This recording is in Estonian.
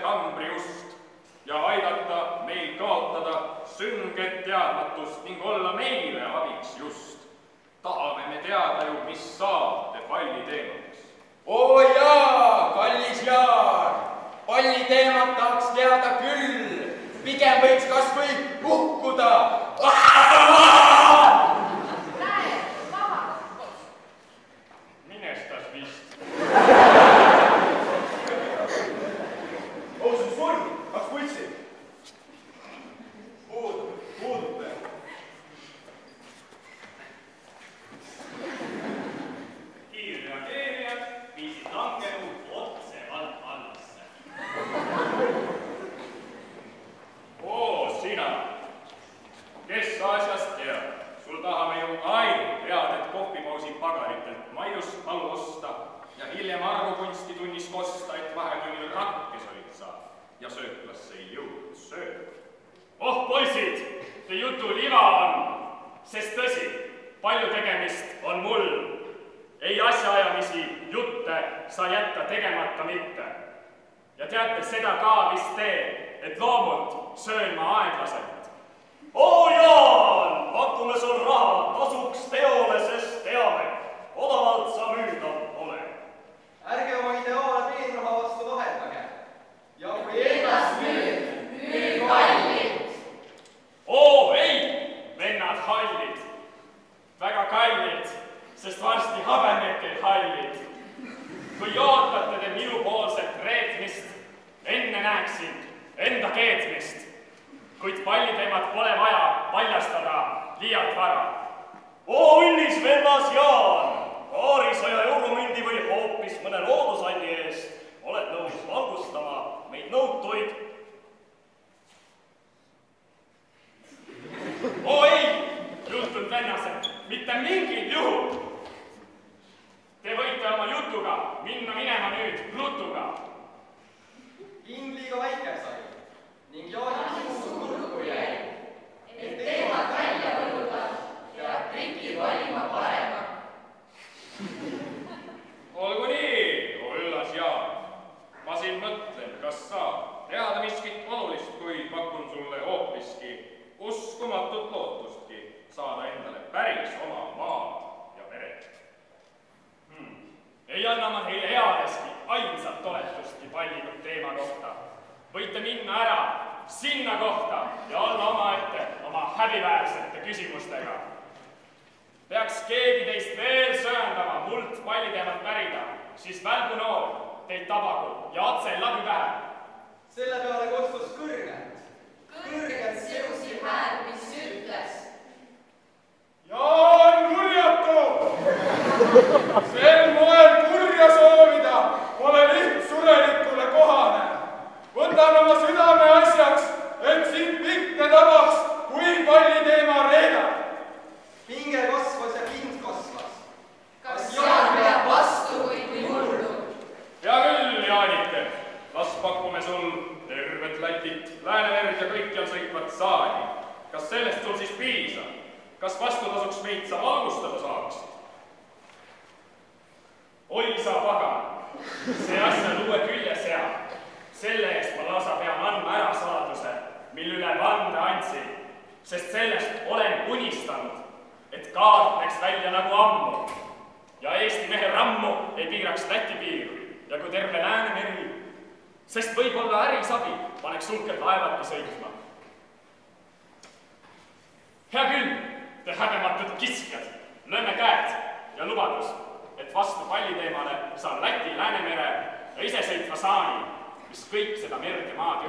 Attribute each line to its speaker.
Speaker 1: kambri ust ja aidata meil kaotada sünget teadmatust ning olla meile abiks just. Tahame me teada ju, mis saab te palli teemaks.
Speaker 2: Oo jaa, kallis Jaar! Palli teemat tahaks teada küll. Pigem võiks kas või hukkuda.
Speaker 1: Minestas vist.
Speaker 3: Oosus surm, kaks pulssi. Puudub veel.
Speaker 4: Kiirreageerijad viisid langenu otse allasse.
Speaker 1: Oo, sina! Kes asjast teab? Sul tahame ju ainult headet kohvipausi pagaritelt maiust palu osta ja hiljem arvukunstitunnis kosta, et vahetunnil rakkes olid sa ja sööklasse ei jõudnud sööda.
Speaker 4: Oh, poisid, te jutul iva on, sest tõsi, palju tegemist on mul. Ei asjaajamisi jutte sa jätta tegemata mitte. Ja teate seda ka vist tee, et loomult söön ma aeglaselt. Oo Jaan, pakume sul raha tasuks teole, sest teame, odavalt sa müüdav ole.
Speaker 3: Ärge oma ideaale peenraha vastu vaheldage. Ja kui
Speaker 5: Ennast müü kallilt.
Speaker 4: Oo ei, vennad hallid, väga kallid, sest varsti habemeke hallid. Kui ootate te minupoolset reetmist, enne näeksin enda keetmist, kuid palliteemat pole vaja paljastada liialt vara. Oo õnnis vennas Jaan, paarisaja euromündi või hoopis mõne loodusalli eest oled nõus valgustama meid nõutuid. Oo ei, jutud vennased, mitte mingil juhul. Te võite oma jutuga minema nüüd rutuga.
Speaker 3: hind liiga väike sai ning Jaani
Speaker 5: Su kurku jäi, et teemad välja võluda ja trikid valima parema.
Speaker 1: Olgu nii, ollas Jaan. Ma siin mõtlen, kas saab teada miskit olulist, kui pakun sulle hoopiski uskumatut lootustki saada endale päris oma maad ja peret.
Speaker 4: Ei anna ma teile headeski ainsat oletustki pallinud teema kohta. Võite minna ära sinna kohta ja olla omaette oma häbiväärsete küsimustega. Peaks keegi teist veel söandama mult palliteemat pärida, siis välgu noor teid tabagu ja otsel lagi pähe.
Speaker 3: Selle peale kostus kõrgelt.
Speaker 5: Kõrgelt seusi hääl, mis ütles.
Speaker 6: Jaan kurjatu! Sel moel kurja soovida pole lihtsurelikule kohane. Võtan oma südame asjaks, et sind pikne tabaks, kui palliteema reedab.
Speaker 3: Hinge kasvas ja hind kasvas.
Speaker 5: Kas Jaan peab vastu või murdu?
Speaker 1: Hea küll, Jaanike, las pakume sul tervet Lätit, Läänemerd ja kõikjal sõitvat saali. Kas sellest sul siis piisab? Kas vastutasuks meid sa valgustada saaksid? Oi sa pagan, see asja luue külje seab. Selle eest ma lausa pean andma ära saladuse, mille üle vande andsin, sest sellest olen unistanud, et kaart läks välja nagu ammu ja Eesti mehe rammu ei piiraks Läti piir ja kui terve Läänemeri, sest võib-olla ärisabi paneks hulked laevadki sõitma. Hea küll, te häbematud kiskjad, lööme käed ja lubadus, et vastu palliteemale saan Läti, Läänemere ja isesõitva saani, mis kõik seda merd ja maad